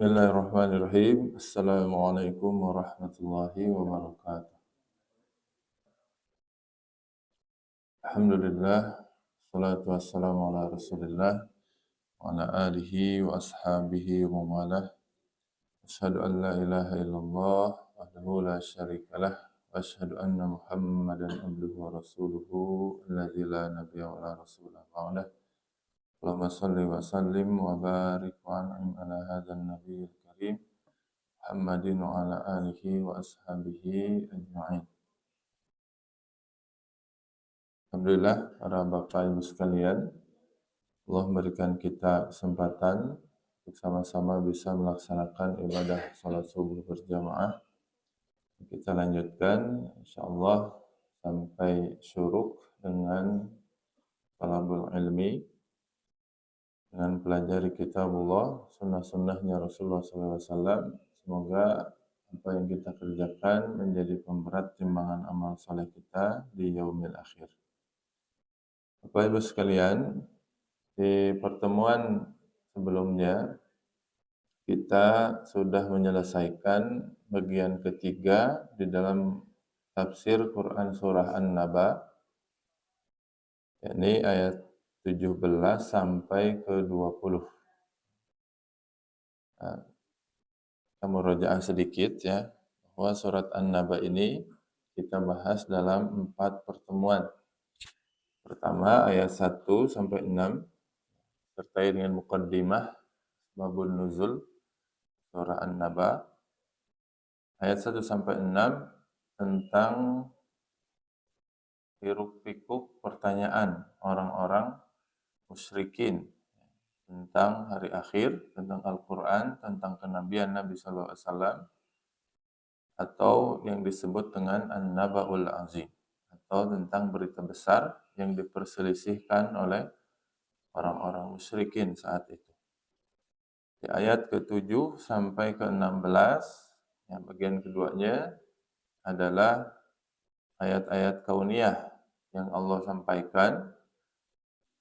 Bismillahirrahmanirrahim. Assalamualaikum warahmatullahi wabarakatuh. Alhamdulillah, salatu wassalamu ala Rasulillah wa ala alihi wa ashabihi wa mawalah. Asyhadu an la ilaha illallah wahdahu la syarikalah wa asyhadu anna Muhammadan abduhu wa rasuluhu alladzi la nabiyya wa la rasulah ba'dah. Allahumma shalli wa sallim wa barik wa an'im ala hadzal nabiyil karim Muhammadin wa ala alihi wa ashabihi ajma'in. Alhamdulillah, para Bapak Ibu sekalian, Allah memberikan kita kesempatan untuk sama-sama bisa melaksanakan ibadah salat subuh berjamaah. Kita lanjutkan insyaallah sampai syuruk dengan talabul ilmi, dengan pelajari kitabullah, sunnah-sunnahnya Rasulullah SAW. Semoga apa yang kita kerjakan menjadi pemberat timbangan amal soleh kita di yaumil akhir. Bapak Ibu sekalian, di pertemuan sebelumnya kita sudah menyelesaikan bagian ketiga di dalam tafsir Quran surah An-Naba, yakni ayat 17 sampai ke 20. Nah, kita murojaah sedikit ya, bahwa surat An-Naba ini kita bahas dalam 4 pertemuan. Pertama ayat 1 sampai 6 sertai dengan muqaddimah babun nuzul surah An-Naba. Ayat 1 sampai 6 tentang hiruk-pikuk pertanyaan orang-orang musyrikin tentang hari akhir, tentang Al-Qur'an, tentang kenabian Nabi sallallahu alaihi wasallam, atau yang disebut dengan An-Naba'ul Azim, atau tentang berita besar yang diperselisihkan oleh orang-orang musyrikin saat itu. Di ayat ke-7 sampai ke-16, yang bagian keduanya adalah ayat-ayat kauniyah yang Allah sampaikan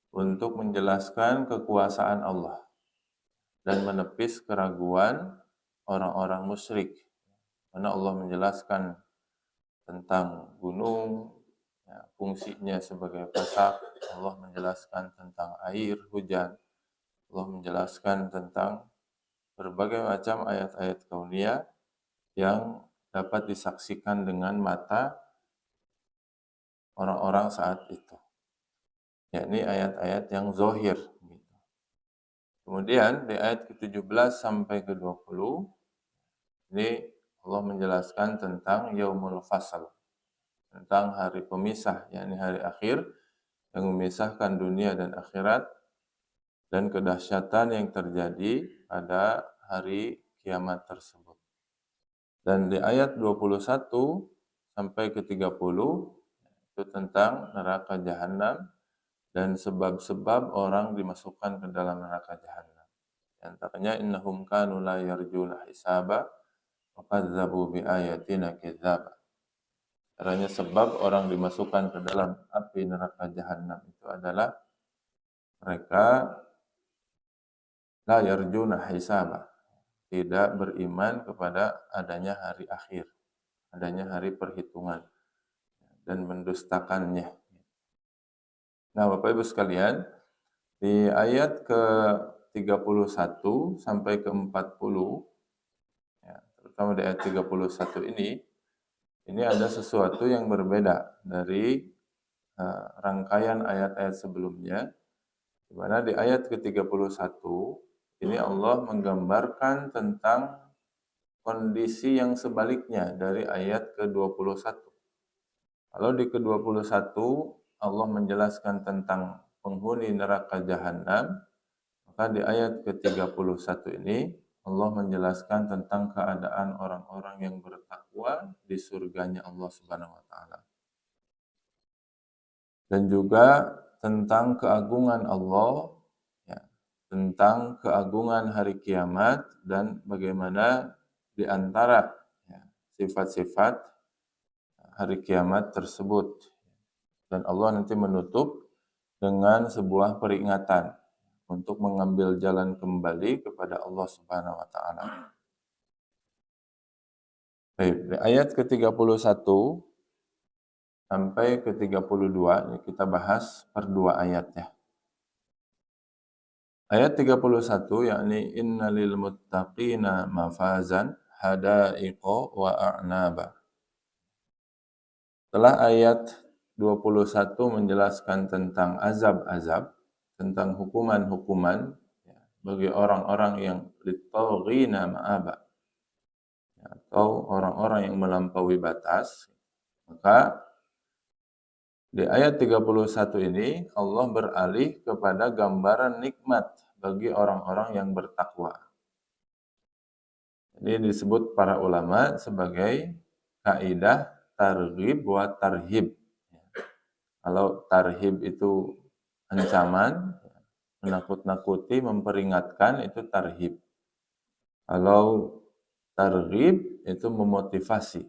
untuk menjelaskan kekuasaan Allah dan menepis keraguan orang-orang musyrik. Karena Allah menjelaskan tentang gunung, ya, fungsinya sebagai pesak. Allah menjelaskan tentang air, hujan. Allah menjelaskan tentang berbagai macam ayat-ayat kauniyah yang dapat disaksikan dengan mata orang-orang saat itu, yakni ayat-ayat yang zahir. Kemudian di ayat ke-17 sampai ke-20 ini Allah menjelaskan tentang yaumul fasal, tentang hari pemisah, yakni hari akhir yang memisahkan dunia dan akhirat, dan kedahsyatan yang terjadi pada hari kiamat tersebut. Dan di ayat 21 sampai ke 30 itu tentang neraka jahanam dan sebab-sebab orang dimasukkan ke dalam neraka jahanam. Di antaranya innahum kanu la yarjuna hisaba wa kadzdzabu bi ayatina kidzaba. Caranya sebab orang dimasukkan ke dalam api neraka jahanam itu adalah mereka la yarjuna hisaba, tidak beriman kepada adanya hari akhir, adanya hari perhitungan, dan mendustakannya. Nah, Bapak Ibu sekalian, di ayat ke-31 sampai ke-40, ya, terutama di ayat 31 ini ada sesuatu yang berbeda dari rangkaian ayat-ayat sebelumnya, di mana di ayat ke-31 ini Allah menggambarkan tentang kondisi yang sebaliknya dari ayat ke-21. Kalau di ke-21 Allah menjelaskan tentang penghuni neraka jahanam, maka di ayat ke-31 ini Allah menjelaskan tentang keadaan orang-orang yang bertakwa di surganya Allah Subhanahu wa taala. Dan juga tentang keagungan Allah, ya, tentang keagungan hari kiamat dan bagaimana di antara ya, sifat-sifat hari kiamat tersebut. Dan Allah nanti menutup dengan sebuah peringatan untuk mengambil jalan kembali kepada Allah Subhanahu wa taala. Baik, ayat ke-31 sampai ke-32 ini kita bahas per dua ayat ya. Ayat 31 yakni innalil muttaqina mafazan hadaiqa wa a'naba. Setelah ayat 21 menjelaskan tentang azab-azab, tentang hukuman-hukuman ya, bagi orang-orang yang litaghina ma'aba, ya, atau orang-orang yang melampaui batas, maka di ayat 31 ini Allah beralih kepada gambaran nikmat bagi orang-orang yang bertakwa. Ini disebut para ulama sebagai kaidah targhib wa tarhib. Kalau tarhib itu ancaman, menakut-nakuti, memperingatkan, itu tarhib. Kalau targhib itu memotivasi.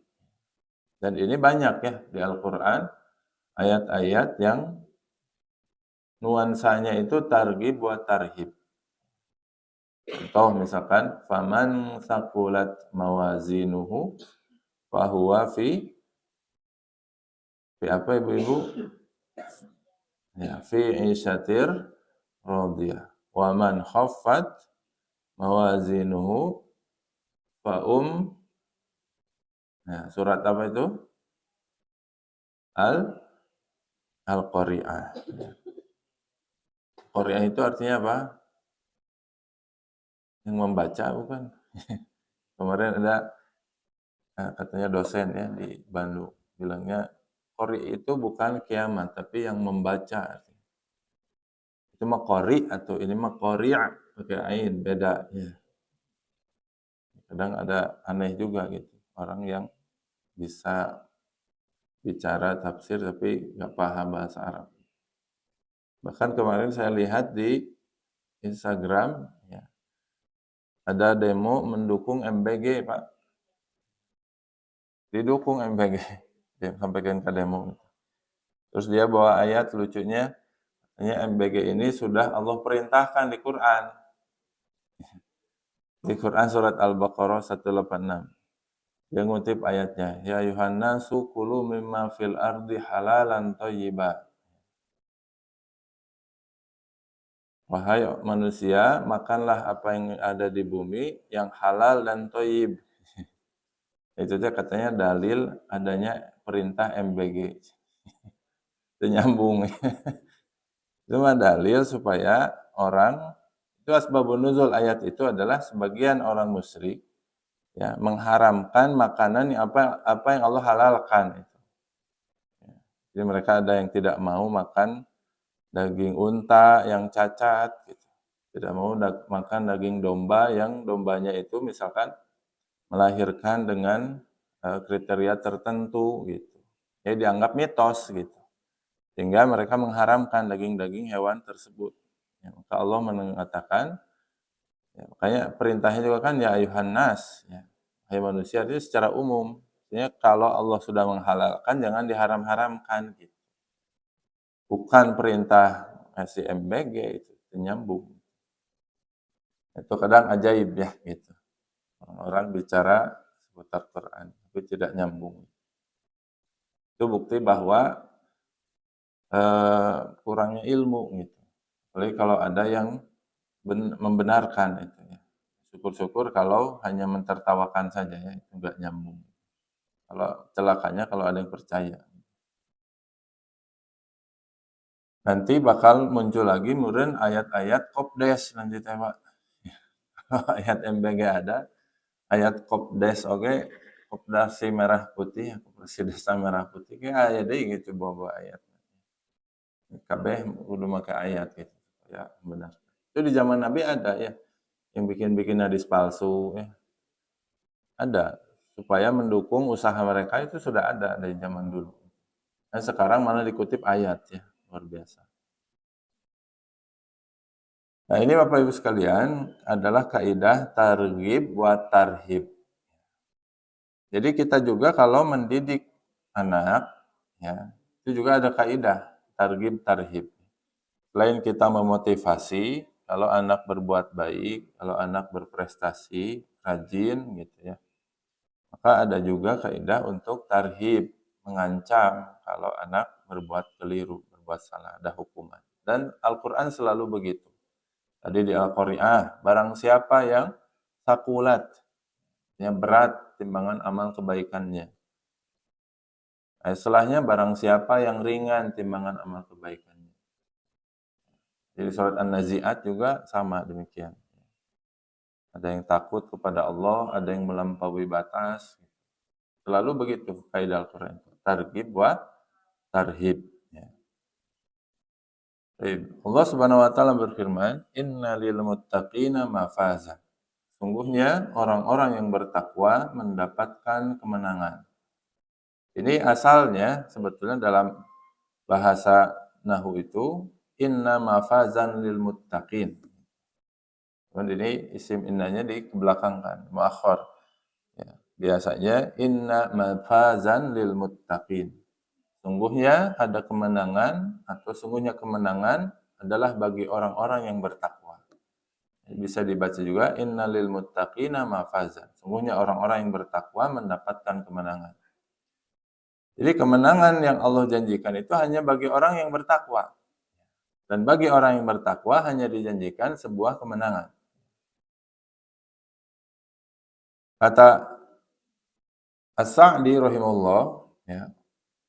Dan ini banyak ya di Al-Quran, ayat-ayat yang nuansanya itu targhib wa tarhib. Contoh misalkan, faman thaqulat mawazinuhu fahuwa fi apa ibu-ibu? Ya, fi isyatir radiyah. Wa man khaffat mawazinuhu fa nah, surat apa itu? Al-Qari'ah. Qari'ah itu artinya apa? Yang membaca bukan? Kemarin ada katanya dosen ya di Bandung bilangnya qari itu bukan kiamat tapi yang membaca. Itu mah qari atau ini mah qari' pakai ain beda ya. Kadang ada aneh juga gitu orang yang bisa bicara tafsir tapi nggak paham bahasa Arab. Bahkan kemarin saya lihat di Instagram ya, ada demo mendukung MBG Pak. Didukung MBG. Dia sampaikan ke demo. Terus dia bawa ayat lucunya, MBG ini sudah Allah perintahkan di Quran. Di Quran surat Al-Baqarah 186. Dia ngutip ayatnya, ya Yuhannasu kulu mimma fil ardi halalan thayyiba. Wahai manusia, makanlah apa yang ada di bumi yang halal dan thayyib. Itu dia katanya dalil adanya perintah MBG. Itu nyambung. Itu mah dalil supaya orang, itu asbabun nuzul ayat itu adalah sebagian orang musyrik ya mengharamkan makanan yang apa yang Allah halalkan itu. Jadi mereka ada yang tidak mau makan daging unta yang cacat gitu. Tidak mau makan daging domba yang dombanya itu misalkan melahirkan dengan kriteria tertentu gitu. Ya dianggap mitos gitu. Sehingga mereka mengharamkan daging-daging hewan tersebut. Ya, maka Allah mengatakan, ya, makanya perintahnya juga kan ya ayuhan nas, ya. Hai manusia itu secara umum. Artinya kalau Allah sudah menghalalkan jangan diharam-haramkan gitu. Bukan perintah SIMBG itu nyambung. Itu kadang ajaib ya gitu. Orang bicara seputar Quran tapi tidak nyambung. Itu bukti bahwa kurangnya ilmu gitu. Apalagi kalau ada yang membenarkan itu ya. Syukur-syukur kalau hanya mentertawakan saja ya, itu enggak nyambung. Kalau celakanya kalau ada yang percaya. Nanti bakal muncul lagi kemudian ayat-ayat kopdes nanti teh Pak. Ayat MBG ada, ayat kopdes oke, kopdasi merah putih, kopdasi desa merah putih kayak ayat deh gitu bawa ayat. Kabeh kudu make ayat gitu. Ya benar. Itu di zaman Nabi ada ya, yang bikin-bikin hadis palsu ya. Ada, supaya mendukung usaha mereka itu sudah ada dari zaman dulu. Nah sekarang malah dikutip ayat ya, luar biasa. Nah ini Bapak Ibu sekalian adalah kaidah targhib wa tarhib. Jadi kita juga kalau mendidik anak, ya itu juga ada kaidah targhib tarhib. Selain kita memotivasi, kalau anak berbuat baik, kalau anak berprestasi, rajin gitu ya. Maka ada juga kaidah untuk tarhib, mengancam kalau anak berbuat keliru, berbuat salah, ada hukuman. Dan Al-Qur'an selalu begitu. Tadi di Al-Qari'ah, barang siapa yang sakulat, yang berat timbangan amal kebaikannya. Setelahnya barang siapa yang ringan timbangan amal kebaikannya. Jadi surat An-Nazi'at juga sama demikian. Ada yang takut kepada Allah, ada yang melampaui batas. Selalu begitu kaidah Al-Quran. Targhib wa tarhib. Ya. Allah Subhanahu wa taala berfirman, "Inna lil muttaqina mafaza." Sungguhnya orang-orang yang bertakwa mendapatkan kemenangan. Ini asalnya sebetulnya dalam bahasa Nahwu itu inna mafazan lil muttaqin. Ini isim innanya dikebelakangkan, muakhir. Ya, biasanya inna mafazan lil muttaqin. Sungguhnya ada kemenangan atau sungguhnya kemenangan adalah bagi orang-orang yang bertakwa. Bisa dibaca juga inna lil muttaqina mafazan. Sungguhnya orang-orang yang bertakwa mendapatkan kemenangan. Jadi kemenangan yang Allah janjikan itu hanya bagi orang yang bertakwa. Dan bagi orang yang bertakwa hanya dijanjikan sebuah kemenangan. Kata As-Sa'di rahimahullah, ya,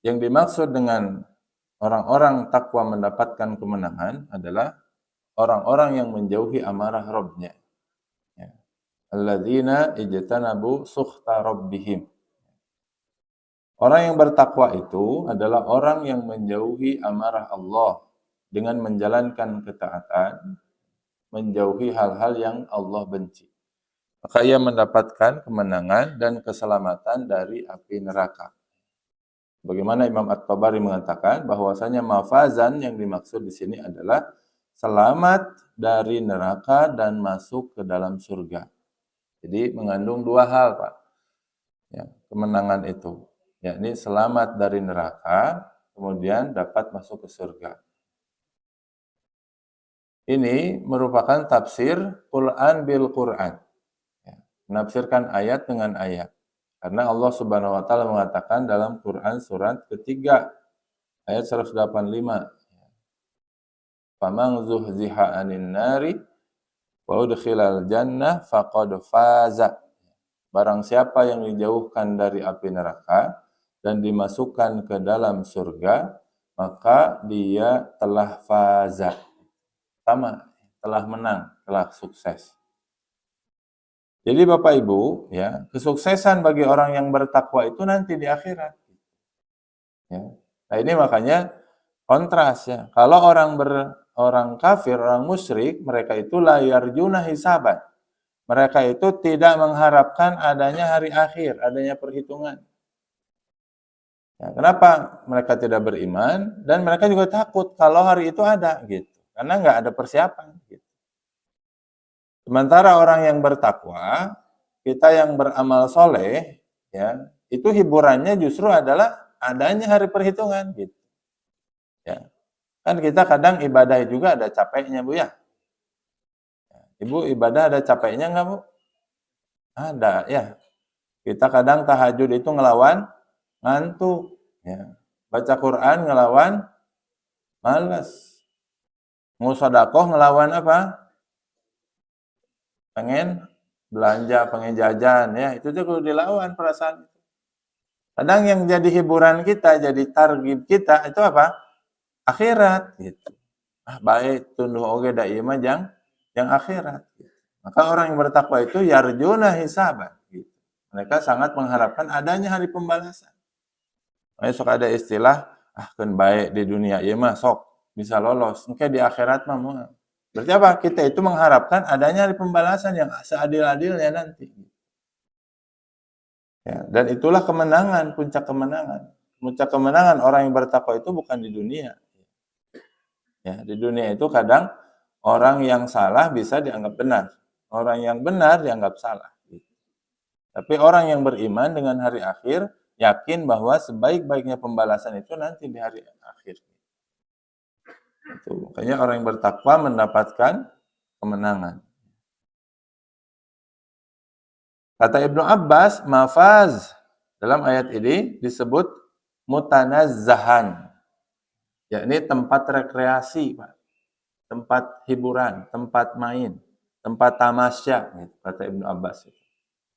yang dimaksud dengan orang-orang takwa mendapatkan kemenangan adalah orang-orang yang menjauhi amarah Rabbnya. Ya. Alladzina ijtanabu sukhta rabbihim. Orang yang bertakwa itu adalah orang yang menjauhi amarah Allah dengan menjalankan ketaatan, menjauhi hal-hal yang Allah benci. Maka ia mendapatkan kemenangan dan keselamatan dari api neraka. Bagaimana Imam At-Tabari mengatakan bahwasanya mafazan yang dimaksud di sini adalah selamat dari neraka dan masuk ke dalam surga. Jadi mengandung dua hal, Pak. Ya, kemenangan itu, yakni selamat dari neraka, kemudian dapat masuk ke surga. Ini merupakan tafsir Quran bil Quran. Ya, menafsirkan ayat dengan ayat. Karena Allah Subhanahu wa taala mengatakan dalam Quran surat ketiga ayat 185. Faman zuhziha 'anil nari wa udkhilal jannah faqad faza. Barang siapa yang dijauhkan dari api neraka dan dimasukkan ke dalam surga, maka dia telah faza. Sama, telah menang, telah sukses. Jadi Bapak Ibu, ya, kesuksesan bagi orang yang bertakwa itu nanti di akhirat. Ya. Nah ini makanya kontras ya. Kalau orang kafir, orang musyrik, mereka itu la yarjuna hisaban. Mereka itu tidak mengharapkan adanya hari akhir, adanya perhitungan. Ya, kenapa mereka tidak beriman? Dan mereka juga takut kalau hari itu ada, gitu. Karena nggak ada persiapan. Gitu. Sementara orang yang bertakwa, kita yang beramal soleh, ya, itu hiburannya justru adalah adanya hari perhitungan, gitu. Ya, kan kita kadang ibadah juga ada capeknya, Bu ya. Ibu ibadah ada capeknya nggak, Bu? Ada, ya. Kita kadang tahajud itu ngelawan ngantuk, ya. Baca Quran ngelawan malas. Ngusodakoh ngelawan apa? Pengen belanja, pengen jajan, ya. Itu tuh kalau dilawan perasaan. Kadang yang jadi hiburan kita, jadi target kita itu apa? Akhirat, gitu. Baik tunduh oge da ieu mah yang akhirat. Gitu. Maka orang yang bertakwa itu yarjuna hisaban. Gitu. Mereka sangat mengharapkan adanya hari pembalasan. Makanya sok ada istilah, kan baik di dunia ieu mah sok bisa lolos. Engke di akhirat mah moal. Berarti apa? Kita itu mengharapkan adanya hari pembalasan yang seadil-adilnya nanti. Ya, dan itulah kemenangan, puncak kemenangan. Puncak kemenangan orang yang bertakwa itu bukan di dunia. Ya, di dunia itu kadang orang yang salah bisa dianggap benar. Orang yang benar dianggap salah. Tapi orang yang beriman dengan hari akhir, yakin bahwa sebaik-baiknya pembalasan itu nanti di hari akhir. Itu. Makanya orang yang bertakwa mendapatkan kemenangan. Kata Ibnu Abbas, mafaz dalam ayat ini disebut mutanazzahan, yakni tempat rekreasi, Pak. Tempat hiburan, tempat main, tempat tamasya, gitu, kata Ibnu Abbas.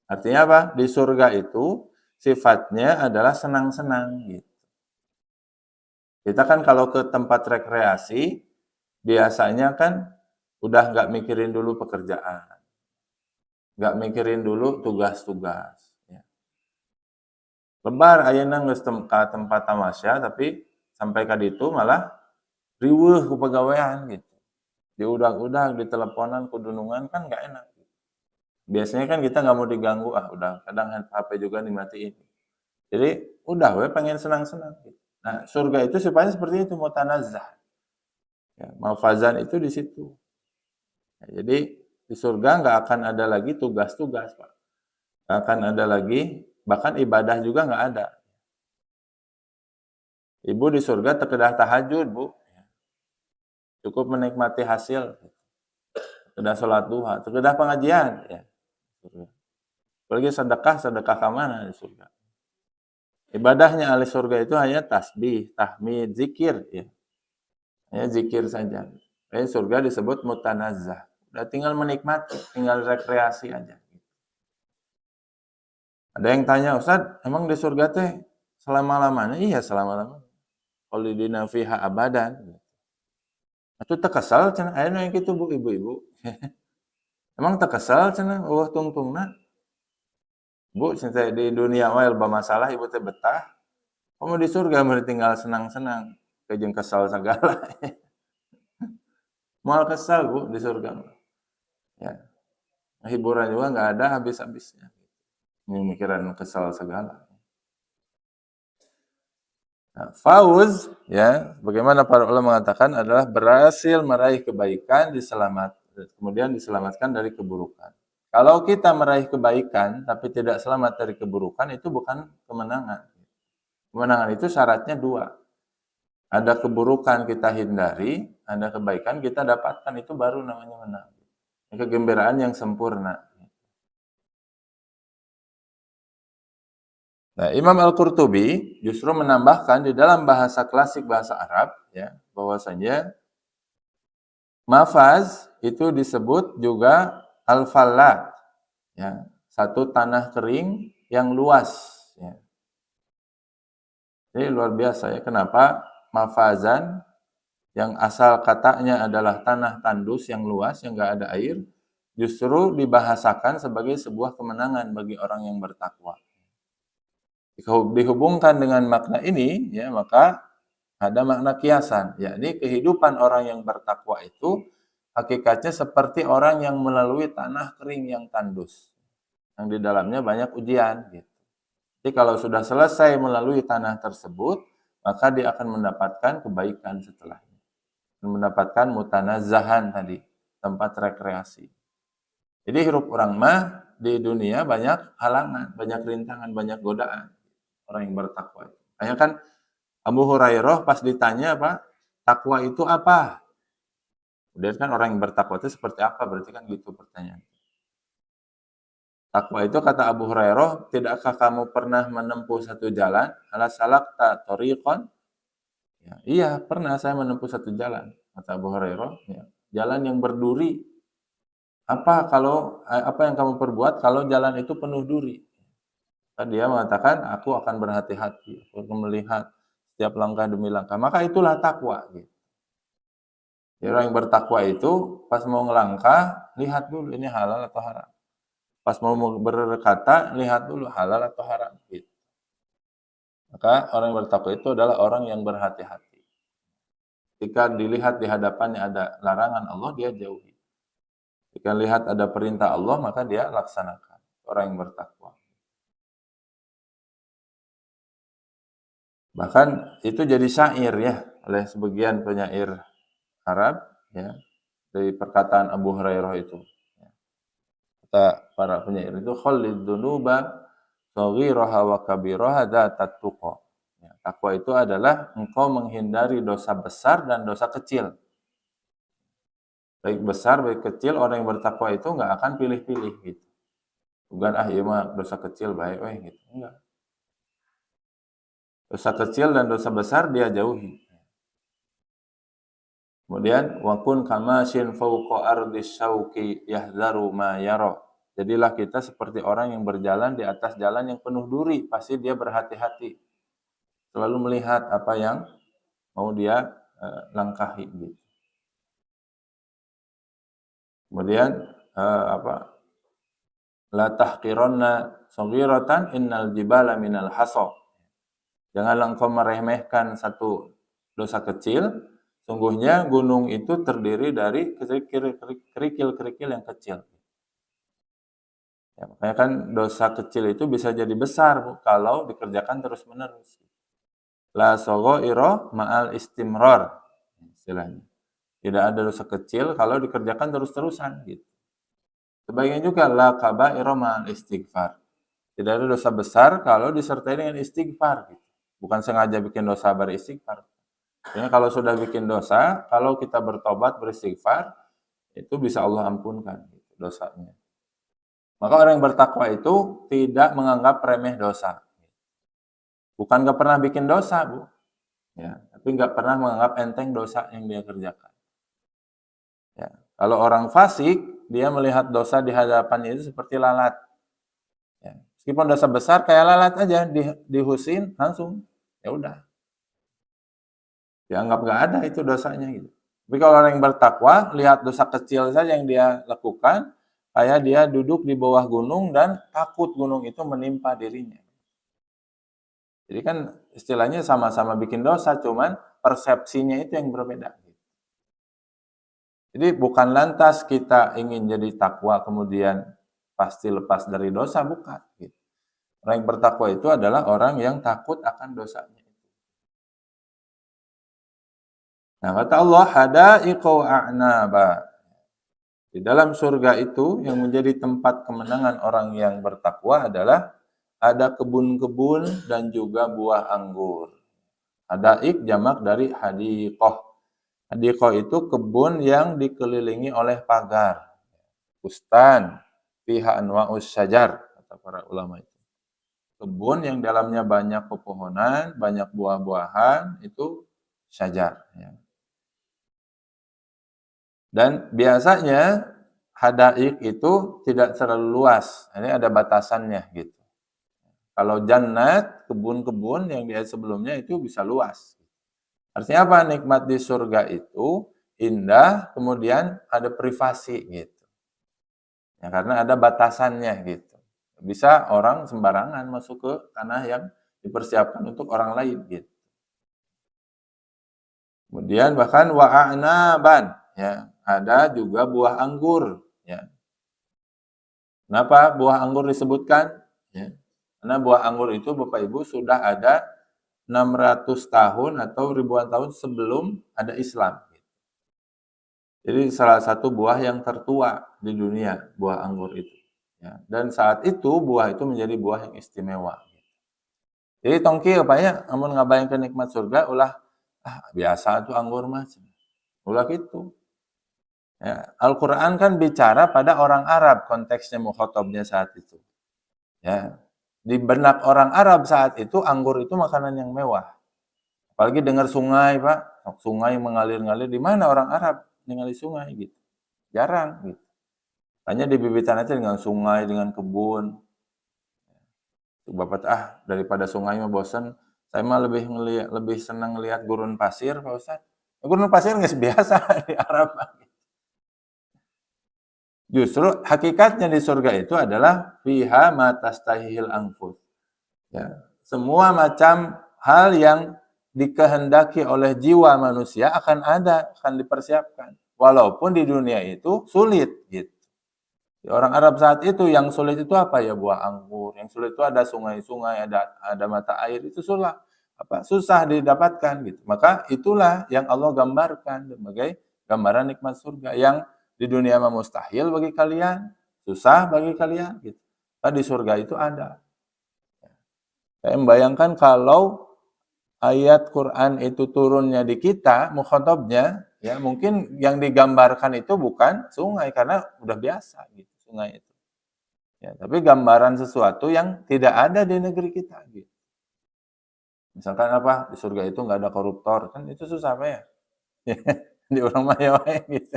Artinya apa? Di surga itu sifatnya adalah senang-senang. Gitu. Kita kan kalau ke tempat rekreasi, biasanya kan udah nggak mikirin dulu pekerjaan, nggak mikirin dulu tugas-tugas. Ya. Lebar ayeuna geus ka tempat tamasya, tapi sampai ka ditu malah riweuh ku pagawean gitu. Diudag-udag, diteleponan, kudunungan kan nggak enak. Biasanya kan kita nggak mau diganggu, udah kadang HP juga dimatiin. Jadi udah we pengen senang-senang. Gitu. Nah surga itu sifatnya seperti itu, mutanazzah. Ya, mafazan itu di situ. Ya, jadi di surga nggak akan ada lagi tugas-tugas, Pak. Nggak akan ada lagi, bahkan ibadah juga nggak ada. Ibu di surga terkedah tahajud, Bu. Cukup menikmati hasil. Terkedah sholat duha, terkedah pengajian. Ya. Apalagi sedekah, sedekah ke mana di surga. Ibadahnya ahli surga itu hanya tasbih, tahmid, zikir. Ya. Ya, zikir saja. Surga disebut mutanazzah. Udah tinggal menikmati, tinggal rekreasi aja. Ada yang tanya, Ustaz, emang di surga teh selama-lamanya? Iya, selama-lamanya. Khalidina fiha abadan. Atuh tekesal cenah aya nu yang kitu Bu ibu-ibu. Emang tekesal cenah eueuh tungtungna? Bu, cinta di dunia mah loba masalah ibu teh betah. Kamu di surga mah tinggal senang-senang, kejeng kesal segala. Moal kesal Bu di surga mah. Ya. Hiburan juga nggak ada habis-habisnya. Ini mikiran kesal segala. Nah, fauz ya, bagaimana para ulama mengatakan adalah berhasil meraih kebaikan, kemudian diselamatkan dari keburukan. Kalau kita meraih kebaikan tapi tidak selamat dari keburukan, itu bukan kemenangan. Kemenangan itu syaratnya dua. Ada keburukan kita hindari, ada kebaikan kita dapatkan, itu baru namanya menang. Kegembiraan yang sempurna. Nah, Imam Al-Qurtubi justru menambahkan di dalam bahasa klasik bahasa Arab, ya, bahwasanya mafaz itu disebut juga al-fallat, ya, satu tanah kering yang luas. Ya. Jadi luar biasa ya, kenapa mafazan yang asal katanya adalah tanah tandus yang luas, yang nggak ada air, justru dibahasakan sebagai sebuah kemenangan bagi orang yang bertakwa. Dihubungkan dengan makna ini, ya maka ada makna kiasan, yakni kehidupan orang yang bertakwa itu hakikatnya seperti orang yang melalui tanah kering yang tandus, yang di dalamnya banyak ujian. Gitu. Jadi kalau sudah selesai melalui tanah tersebut, maka dia akan mendapatkan kebaikan setelahnya, mendapatkan mutanazzahan tadi, tempat rekreasi. Jadi hirup orang mah di dunia banyak halangan, banyak rintangan, banyak godaan orang yang bertakwa. Hanya kan Abu Hurairah pas ditanya apa, takwa itu apa? Kemudian kan orang yang bertakwa itu seperti apa? Berarti kan gitu pertanyaan. Takwa itu kata Abu Hurairah, tidakkah kamu pernah menempuh satu jalan? Ala salakta tariqan? Ya, iya, pernah saya menempuh satu jalan, kata Abu Hurairah. Ya, jalan yang berduri. Apa yang kamu perbuat kalau jalan itu penuh duri? Dia mengatakan, aku akan berhati-hati, aku akan melihat setiap langkah demi langkah. Maka itulah takwa. Gitu. Jadi orang yang bertakwa itu pas mau ngelangkah, lihat dulu ini halal atau haram. Pas mau berkata, lihat dulu halal atau haram. Gitu. Maka orang yang bertakwa itu adalah orang yang berhati-hati. Jika dilihat di hadapannya ada larangan Allah, dia jauhi. Jika lihat ada perintah Allah, maka dia laksanakan. Orang yang bertakwa. Bahkan itu jadi syair ya oleh sebagian penyair Arab ya dari perkataan Abu Hurairah itu. Kata para penyair itu khallid dunuba saghiraha wa kabiraha dzatat tuqa. Ya, takwa itu adalah engkau menghindari dosa besar dan dosa kecil. baik besar, baik kecil, orang yang bertakwa itu nggak akan pilih-pilih gitu. Bukan, iya mah dosa kecil baik gitu. Enggak. Dosa kecil dan dosa besar dia jauhi. Kemudian wakun kamasyin fauqa ardis syauqi yahdharu ma yara. Jadilah kita seperti orang yang berjalan di atas jalan yang penuh duri, pasti dia berhati-hati. Selalu melihat apa yang mau dia langkahi gitu. Kemudian la tahqiranna saghiratan innal jibala minal hasa. Janganlah engkau meremehkan satu dosa kecil, sungguhnya gunung itu terdiri dari kerikil-kerikil yang kecil. Ya, makanya kan dosa kecil itu bisa jadi besar Bu, kalau dikerjakan terus-menerus. La saghaira ma'al istimrar istilahnya. Tidak ada dosa kecil kalau dikerjakan terus-terusan gitu. Sebagian juga la kaba'ira ma'al istighfar. Tidak ada dosa besar kalau disertai dengan istighfar gitu. Bukan sengaja bikin dosa beristighfar. Jadi kalau sudah bikin dosa, kalau kita bertobat beristighfar, itu bisa Allah ampunkan gitu, dosanya. Maka orang yang bertakwa itu tidak menganggap remeh dosa. Bukan nggak pernah bikin dosa, Bu. Ya, tapi nggak pernah menganggap enteng dosa yang dia kerjakan. Ya. Kalau orang fasik, dia melihat dosa di hadapannya itu seperti lalat. Ya. Meskipun dosa besar kayak lalat aja, dihusin langsung, ya udah. Dianggap nggak ada itu dosanya gitu. Tapi kalau orang yang bertakwa, lihat dosa kecil saja yang dia lakukan, kayak dia duduk di bawah gunung dan takut gunung itu menimpa dirinya. Jadi kan istilahnya sama-sama bikin dosa, cuman persepsinya itu yang berbeda. Jadi bukan lantas kita ingin jadi takwa kemudian pasti lepas dari dosa, bukan. Orang yang bertakwa itu adalah orang yang takut akan dosanya. Nah, kata Allah, hadaiqa a'naba. Di dalam surga itu yang menjadi tempat kemenangan orang yang bertakwa adalah ada kebun-kebun dan juga buah anggur. Hadaik jamak dari hadiqah. Hadiqah itu kebun yang dikelilingi oleh pagar. Bustan, fiha anwa'us syajar, kata para ulama itu. Kebun yang dalamnya banyak pepohonan, banyak buah-buahan, itu syajar. Ya. Dan biasanya hadaik itu tidak terlalu luas. Ini ada batasannya gitu. Kalau jannat, kebun-kebun yang di ayat sebelumnya itu bisa luas. Artinya apa? Nikmat di surga itu indah, kemudian ada privasi gitu. Ya, karena ada batasannya gitu. Bisa orang sembarangan masuk ke tanah yang dipersiapkan untuk orang lain gitu. Kemudian bahkan wa'anaban, ya, ada juga buah anggur, ya. Kenapa buah anggur disebutkan? Ya. Karena buah anggur itu Bapak Ibu sudah ada 600 tahun atau ribuan tahun sebelum ada Islam. Jadi salah satu buah yang tertua di dunia, buah anggur itu. Ya. Dan saat itu buah itu menjadi buah yang istimewa. Jadi tongki apa ya, amun ngabayangkeun nikmat surga ulah biasa tuh anggur mah. Ulah gitu. Ya, Al-Qur'an kan bicara pada orang Arab konteksnya mukhatabnya saat itu. Ya. Di benak orang Arab saat itu anggur itu makanan yang mewah. Apalagi dengar sungai, Pak. Sungai mengalir-ngalir, di mana orang Arab ningali sungai gitu. Jarang gitu. Hanya di bibitan aja dengan sungai, dengan kebun. Bapak daripada sungai mah bosan, saya mah lebih senang lihat gurun pasir, Pak Ustaz. Gurun pasir nggak biasa di Arab. Justru hakikatnya di surga itu adalah fiha ma tastahil anfus. Ya, semua macam hal yang dikehendaki oleh jiwa manusia akan ada, akan dipersiapkan. Walaupun di dunia itu sulit gitu. Orang Arab saat itu yang sulit itu apa ya? Buah anggur. Yang sulit itu ada sungai-sungai, ada mata air, itu susah didapatkan gitu. Maka itulah yang Allah gambarkan sebagai gambaran nikmat surga yang di dunia mah mustahil bagi kalian, susah bagi kalian gitu. Nah, di surga itu ada. Saya membayangkan kalau ayat Quran itu turunnya di kita, mukhatabnya, Ya, mungkin yang digambarkan itu bukan sungai karena udah biasa gitu sungai itu. Ya, tapi gambaran sesuatu yang tidak ada di negeri kita gitu. Misalkan apa? Di surga itu nggak ada koruptor, kan itu susah apa ya? Di orang maya gitu.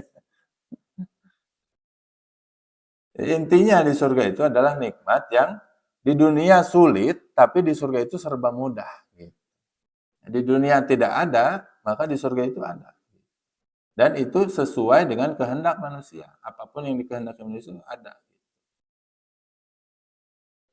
Intinya di surga itu adalah nikmat yang di dunia sulit, tapi di surga itu serba mudah. Gitu. Di dunia tidak ada, maka di surga itu ada. Dan itu sesuai dengan kehendak manusia. Apapun yang dikehendaki manusia ada.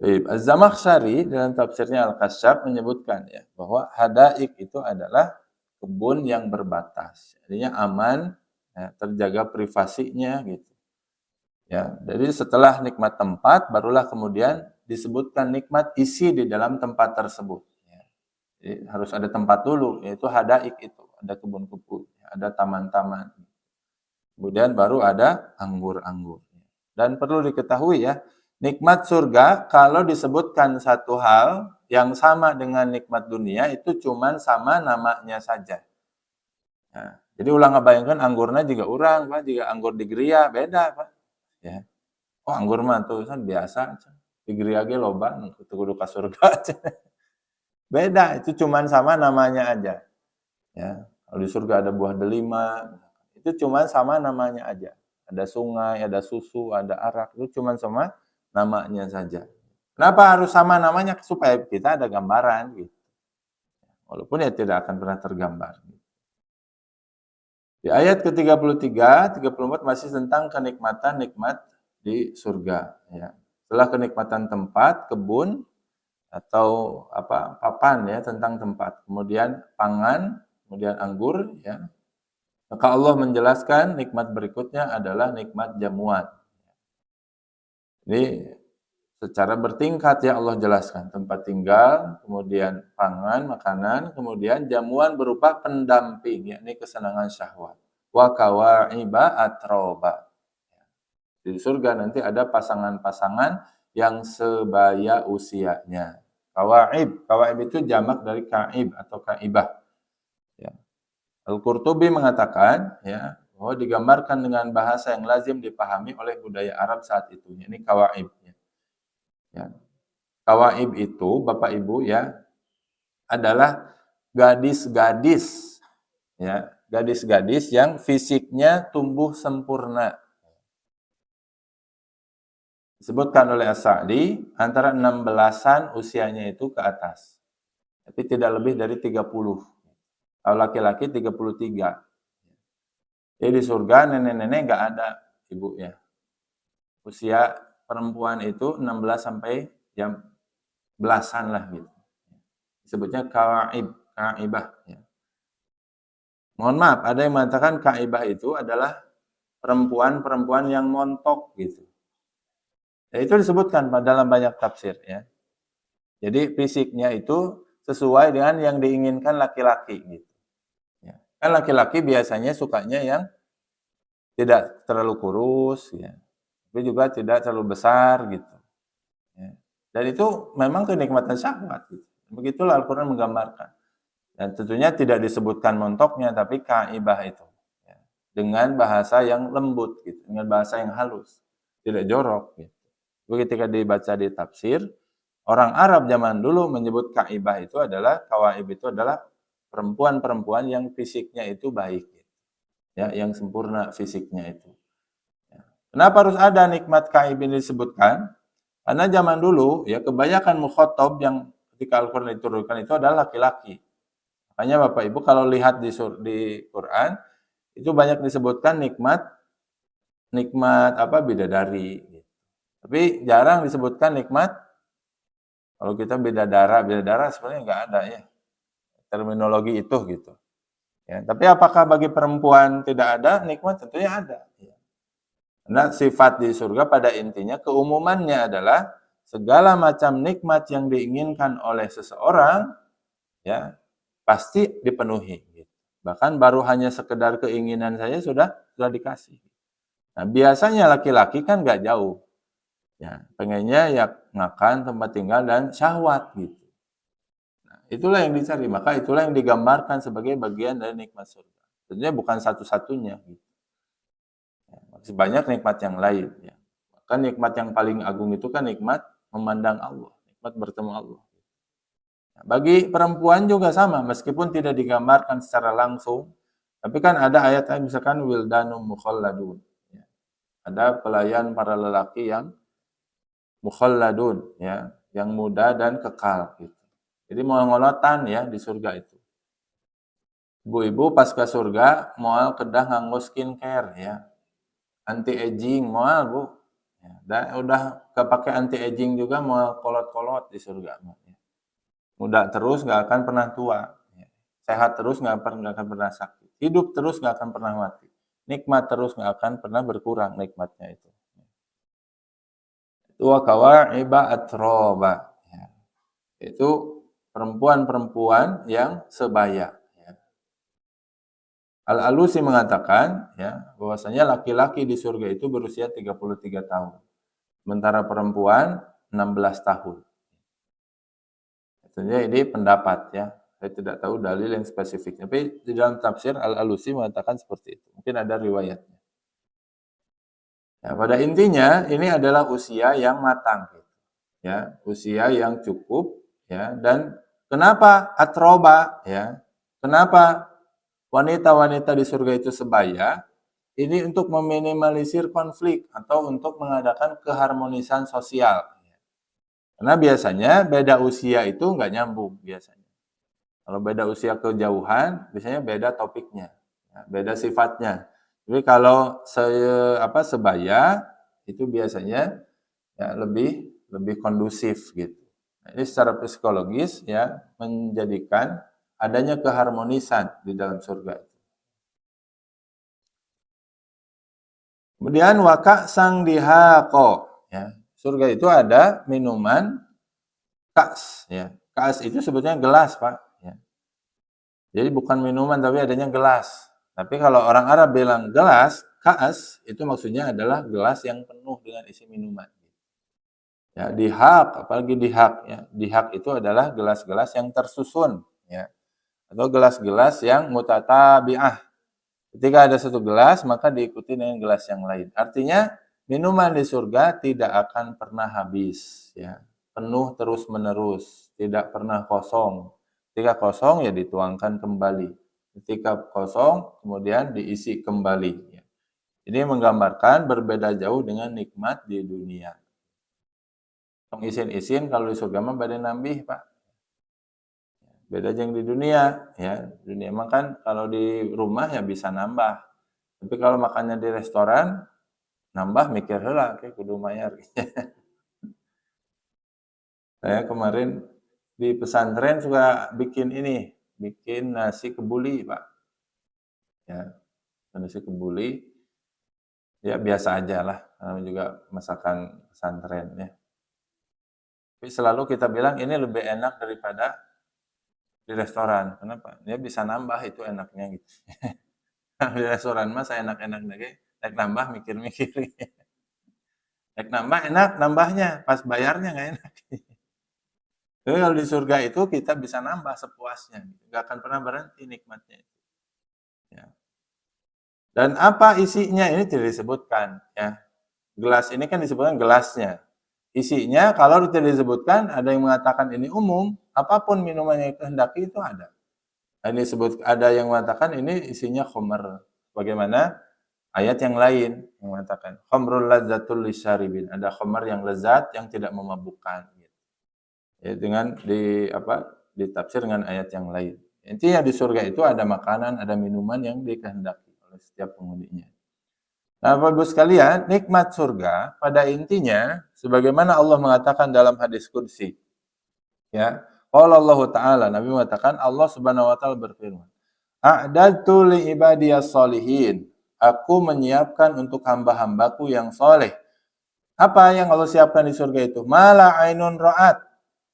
Az-Zamakhsyari dalam tafsirnya Al-Kasyaf menyebutkan ya bahwa hadaik itu adalah kebun yang berbatas. Artinya aman, ya, terjaga privasinya gitu. Ya, jadi setelah nikmat tempat barulah kemudian disebutkan nikmat isi di dalam tempat tersebut. Ya. Jadi harus ada tempat dulu, yaitu hadaik itu, ada kebun-kebun, ada taman-taman. Kemudian baru ada anggur-anggur. Dan perlu diketahui ya, nikmat surga kalau disebutkan satu hal yang sama dengan nikmat dunia itu cuma sama namanya saja. Nah, jadi ulang ngebayangkan anggurnya juga urang, Pak, jika anggur di geria beda, Pak. Ya. Oh, anggur mah tuh kan biasa. Di geria ge loba nu kudu ka surga. Beda, itu cuma sama namanya aja. Ya. Kalau di surga ada buah delima, itu cuma sama namanya aja. Ada sungai, ada susu, ada arak, itu cuma sama namanya saja. Kenapa harus sama namanya? Supaya kita ada gambaran gitu. Walaupun ya tidak akan pernah tergambar. Di ayat ke-33, 34 masih tentang kenikmatan nikmat di surga. Ya. Setelah kenikmatan tempat, kebun, atau apa papan ya tentang tempat. Kemudian pangan, kemudian anggur ya. Maka Allah menjelaskan nikmat berikutnya adalah nikmat jamuan. Ini secara bertingkat ya Allah jelaskan. Tempat tinggal, kemudian pangan, makanan, kemudian jamuan berupa pendamping, yakni kesenangan syahwat. Wa kawa'iba atroba. Di surga nanti ada pasangan-pasangan yang sebaya usianya. Kawaib itu jamak dari kaib atau kaibah. Ya. Al-Qurtubi mengatakan ya bahwa digambarkan dengan bahasa yang lazim dipahami oleh budaya Arab saat itu. Ini kawaib. Ya. Kawaib itu Bapak Ibu ya adalah gadis-gadis ya, gadis-gadis yang fisiknya tumbuh sempurna. Disebutkan oleh As-Sa'di antara 16-an usianya itu ke atas. Tapi tidak lebih dari 30. Kalau laki-laki 33. Jadi di surga nenek-nenek nggak ada ibu ya. Usia perempuan itu 16 sampai jam belasan lah gitu. Disebutnya kaibah. Ya. Mohon maaf, ada yang mengatakan kaibah itu adalah perempuan-perempuan yang montok gitu. Ya, itu disebutkan dalam banyak tafsir ya. Jadi fisiknya itu sesuai dengan yang diinginkan laki-laki gitu. Ya. Kan laki-laki biasanya sukanya yang tidak terlalu kurus ya. Tapi juga tidak terlalu besar gitu. Ya. Dan itu memang kenikmatan syahwat gitu. Begitulah Al-Qur'an menggambarkan. Dan tentunya tidak disebutkan montoknya tapi kaibah itu. Ya. Dengan bahasa yang lembut gitu, dengan bahasa yang halus, tidak jorok gitu. Ketika dibaca di tafsir, orang Arab zaman dulu menyebut kaibah itu adalah kawaib itu adalah perempuan-perempuan yang fisiknya itu baik, ya, yang sempurna fisiknya itu. Ya. Kenapa harus ada nikmat kaib ini disebutkan? Karena zaman dulu ya kebanyakan mukhatab yang ketika Al-Qur'an diturunkan itu adalah laki-laki. Makanya Bapak Ibu kalau lihat di Quran itu banyak disebutkan nikmat apa bidadari. Tapi jarang disebutkan nikmat kalau kita bidadara sebenarnya nggak ada ya terminologi itu gitu. Ya, tapi apakah bagi perempuan tidak ada nikmat? Tentunya ada. Ya. Karena sifat di surga pada intinya keumumannya adalah segala macam nikmat yang diinginkan oleh seseorang ya pasti dipenuhi. Gitu. Bahkan baru hanya sekedar keinginan saja sudah dikasih. Nah biasanya laki-laki kan nggak jauh. Ya, pengennya ya makan, tempat tinggal, dan syahwat gitu. Nah, itulah yang dicari, maka itulah yang digambarkan sebagai bagian dari nikmat surga. Tentunya bukan satu-satunya. Masih banyak nikmat yang lain. Ya. Kan nikmat yang paling agung itu kan nikmat memandang Allah, nikmat bertemu Allah. Bagi perempuan juga sama, meskipun tidak digambarkan secara langsung, tapi kan ada ayat misalkan wildanum mukhalladun. Ya. Ada pelayan para lelaki yang mukhalladun, ya, yang muda dan kekal. Gitu. Jadi mongolotan ya di surga itu. Ibu-ibu pas ke surga moal kedah nganggo skincare ya. Anti aging moal Bu. Ya, dan udah kepake anti aging juga moal kolot-kolot di surga. Ya. Muda terus nggak akan pernah tua. Ya. Sehat terus nggak akan pernah sakit. Hidup terus nggak akan pernah mati. Nikmat terus nggak akan pernah berkurang nikmatnya itu. Itu kawa'iba atroba. Ya. Itu perempuan-perempuan yang sebaya. Al-Alusi mengatakan ya, bahwasanya laki-laki di surga itu berusia 33 tahun. Sementara perempuan 16 tahun. Tentunya ini pendapat ya. Saya tidak tahu dalil yang spesifik. Tapi di dalam tafsir Al-Alusi mengatakan seperti itu. Mungkin ada riwayatnya. Ya, pada intinya ini adalah usia yang matang. Ya, usia yang cukup. Ya, dan kenapa atroba? Ya, kenapa wanita-wanita di surga itu sebaya? Ini untuk meminimalisir konflik atau untuk mengadakan keharmonisan sosial. Karena biasanya beda usia itu nggak nyambung biasanya. Kalau beda usia kejauhan, biasanya beda topiknya, beda sifatnya. Jadi kalau sebaya itu biasanya ya lebih kondusif gitu. Nah, ini secara psikologis ya menjadikan adanya keharmonisan di dalam surga. Kemudian waka sang dihako, ya. Surga itu ada minuman kas, ya. Kas itu sebetulnya gelas, Pak, ya. Jadi bukan minuman tapi adanya gelas. Tapi kalau orang Arab bilang gelas, kas itu maksudnya adalah gelas yang penuh dengan isi minuman. Ya, dihak, apalagi dihak, ya. Dihak itu adalah gelas-gelas yang tersusun, ya. Atau gelas-gelas yang mutatabi'ah. Ketika ada satu gelas, maka diikuti dengan gelas yang lain. Artinya, minuman di surga tidak akan pernah habis. Ya. Penuh terus-menerus, tidak pernah kosong. Ketika kosong, ya dituangkan kembali. Ketika kosong, kemudian diisi kembali. Ya. Ini menggambarkan berbeda jauh dengan nikmat di dunia. Isin-isin kalau di surga mah badai nambih, Pak. Beda yang di dunia, ya. Dunia mah kan kalau di rumah ya bisa nambah. Tapi kalau makannya di restoran, nambah mikir heula ke kudu mayar. Saya kemarin di pesantren suka bikin ini, bikin nasi kebuli, Pak. Ya, nasi kebuli ya biasa aja lah, namanya juga masakan pesantren ya. Tapi selalu kita bilang ini lebih enak daripada di restoran. Kenapa? Dia bisa nambah itu enaknya gitu. Di restoran mah saya enak-enak lagi, naik nambah mikir-mikir. Naik nambah enak, nambahnya pas bayarnya nggak enak. Jadi kalau di surga itu kita bisa nambah sepuasnya, nggak akan pernah berhenti nikmatnya. Ya. Dan apa isinya ini tidak disebutkan. Ya. Gelas ini kan disebutkan gelasnya. Isinya kalau tidak disebutkan, ada yang mengatakan ini umum, apapun minuman yang kehendaki itu ada. Ini disebut ada yang mengatakan ini isinya khamr. Bagaimana? Ayat yang lain yang mengatakan khamrul ladzatul lisyaribin. Ada khamr yang lezat yang tidak memabukkan. Ya, dengan ditafsir dengan ayat yang lain. Intinya di surga itu ada makanan, ada minuman yang dikehendaki oleh setiap penghuninya. Nah, Bapak-Ibu sekalian, nikmat surga pada intinya sebagaimana Allah mengatakan dalam hadis qudsi. Ya, qala Allah Ta'ala, Nabi mengatakan Allah Subhanahu wa taala berfirman, "A'dadtu li ibadiyas sholihin." Aku menyiapkan untuk hamba-hambaku yang soleh. Apa yang Allah siapkan di surga itu? Mala ainun ra'at.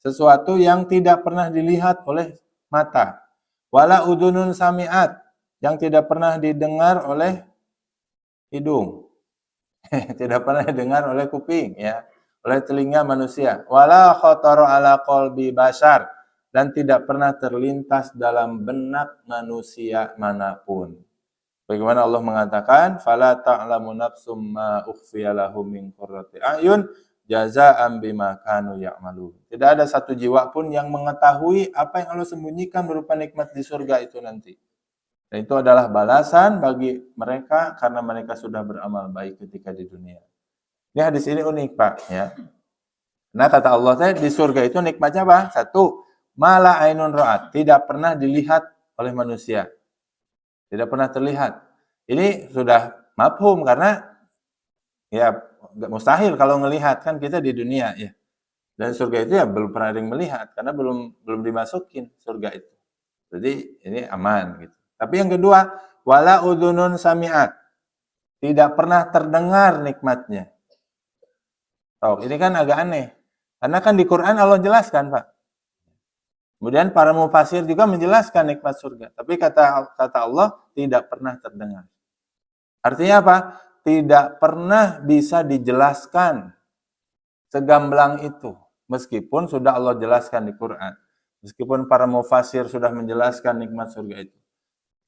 Sesuatu yang tidak pernah dilihat oleh mata. Wala udunun sami'at. Yang tidak pernah didengar oleh hidung. Tidak pernah didengar oleh kuping, ya, oleh telinga manusia. Wala khatara ala qalbi bashar. Dan tidak pernah terlintas dalam benak manusia manapun. Bagaimana Allah mengatakan, "Fala ta'lamu nafsum ma ukhfiya lahum min qurrati a'yun jazaa'an bima kanu ya'malun." Tidak ada satu jiwa pun yang mengetahui apa yang Allah sembunyikan berupa nikmat di surga itu nanti. Dan itu adalah balasan bagi mereka karena mereka sudah beramal baik ketika di dunia. Ini hadis ini unik, Pak, ya. Nah, kata Allah tadi di surga itu nikmatnya apa? Satu, mala ainun ra'at, tidak pernah dilihat oleh manusia. Tidak pernah terlihat. Ini sudah mafhum karena ya mustahil kalau ngelihat, kan kita di dunia ya. Dan surga itu ya belum pernah ada yang melihat karena belum dimasukin surga itu. Jadi ini aman gitu. Tapi yang kedua, wala udhunun sami'at. Tidak pernah terdengar nikmatnya. Oh, ini kan agak aneh. Karena kan di Quran Allah jelaskan, Pak. Kemudian para mufasir juga menjelaskan nikmat surga. Tapi kata Allah tidak pernah terdengar. Artinya apa? Tidak pernah bisa dijelaskan segamblang itu. Meskipun sudah Allah jelaskan di Quran. Meskipun para mufasir sudah menjelaskan nikmat surga itu.